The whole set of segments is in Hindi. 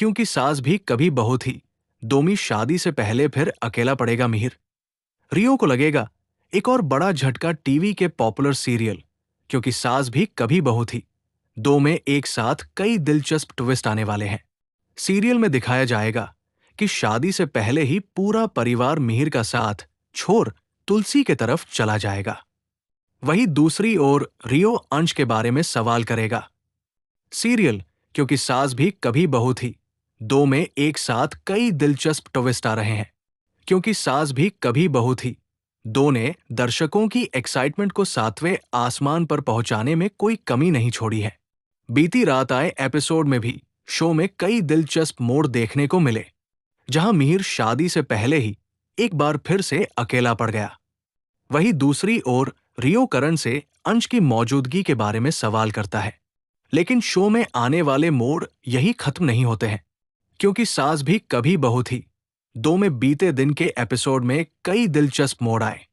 क्योंकि सास भी कभी बहू थी, दोमी शादी से पहले फिर अकेला पड़ेगा मिहिर। रियो को लगेगा एक और बड़ा झटका टीवी के पॉपुलर सीरियल क्योंकि सास भी कभी बहू थी, दो में एक साथ कई दिलचस्प ट्विस्ट आने वाले हैं। सीरियल में दिखाया जाएगा कि शादी से पहले ही पूरा परिवार मिहिर का साथ छोड़ तुलसी के तरफ चला जाएगा। वहीं दूसरी ओर रियो अंश के बारे में सवाल करेगा। सीरियल क्योंकि सास भी कभी बहू थी, दो में एक साथ कई दिलचस्प ट्विस्ट आ रहे हैं। क्योंकि सास भी कभी बहू थी, दो ने दर्शकों की एक्साइटमेंट को सातवें आसमान पर पहुंचाने में कोई कमी नहीं छोड़ी है। बीती रात आए एपिसोड में भी शो में कई दिलचस्प मोड़ देखने को मिले, जहां मिहिर शादी से पहले ही एक बार फिर से अकेला पड़ गया। वहीं दूसरी ओर रियो करण से अंश की मौजूदगी के बारे में सवाल करता है, लेकिन शो में आने वाले मोड़ यही खत्म नहीं होते हैं। क्योंकि सास भी कभी बहू थी, दो में बीते दिन के एपिसोड में कई दिलचस्प मोड़ आए।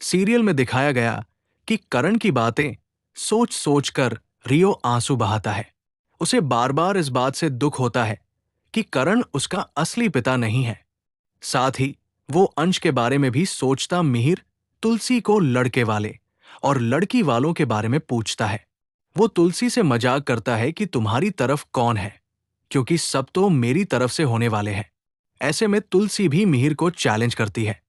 सीरियल में दिखाया गया कि करण की बातें सोच सोच कर रियो आंसू बहाता है। उसे बार बार इस बात से दुख होता है कि करण उसका असली पिता नहीं है। साथ ही वो अंश के बारे में भी सोचता मिहिर तुलसी को लड़के वाले और लड़की वालों के बारे में पूछता है। वो तुलसी से मजाक करता है कि तुम्हारी तरफ कौन है, क्योंकि सब तो मेरी तरफ से होने वाले हैं। ऐसे में तुलसी भी मिहिर को चैलेंज करती है।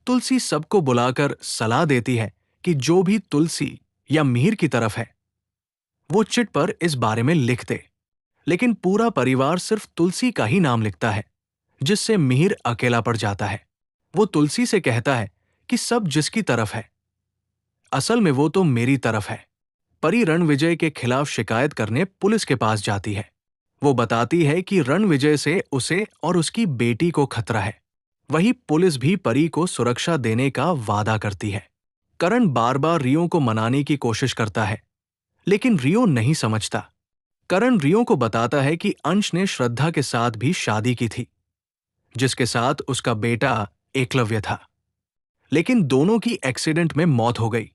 तुलसी सबको बुलाकर सलाह देती है कि जो भी तुलसी या मिहिर की तरफ है वो चिट पर इस बारे में लिख दे। लेकिन पूरा परिवार सिर्फ तुलसी का ही नाम लिखता है, जिससे मिहिर अकेला पड़ जाता है। वो तुलसी से कहता है कि सब जिसकी तरफ है, असल में वो तो मेरी तरफ है। परी रणविजय के खिलाफ शिकायत करने पुलिस के पास जाती है। वो बताती है कि रणविजय से उसे और उसकी बेटी को खतरा है। वही पुलिस भी परी को सुरक्षा देने का वादा करती है। करण बार बार रियो को मनाने की कोशिश करता है, लेकिन रियो नहीं समझता। करण रियो को बताता है कि अंश ने श्रद्धा के साथ भी शादी की थी, जिसके साथ उसका बेटा एकलव्य था, लेकिन दोनों की एक्सीडेंट में मौत हो गई।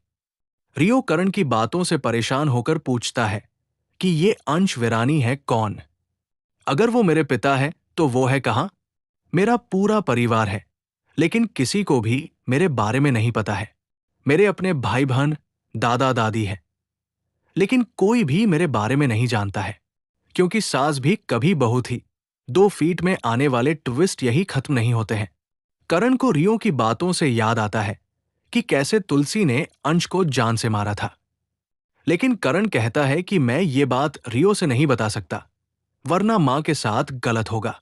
रियो करण की बातों से परेशान होकर पूछता है कि ये अंश वीरानी है कौन? अगर वो मेरे पिता है तो वो है कहां? मेरा पूरा परिवार है, लेकिन किसी को भी मेरे बारे में नहीं पता है। मेरे अपने भाई बहन, दादा दादी है, लेकिन कोई भी मेरे बारे में नहीं जानता है। क्योंकि सास भी कभी बहू थी, 2 फीट में आने वाले ट्विस्ट यही खत्म नहीं होते हैं। करण को रियो की बातों से याद आता है कि कैसे तुलसी ने अंश को जान से मारा था। लेकिन करण कहता है कि मैं ये बात रियो से नहीं बता सकता, वरना मां के साथ गलत होगा।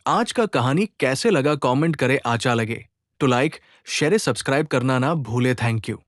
आज का कहानी कैसे लगा कमेंट करे। आचा लगे तो लाइक शेयर सब्सक्राइब करना ना भूले। Thank you.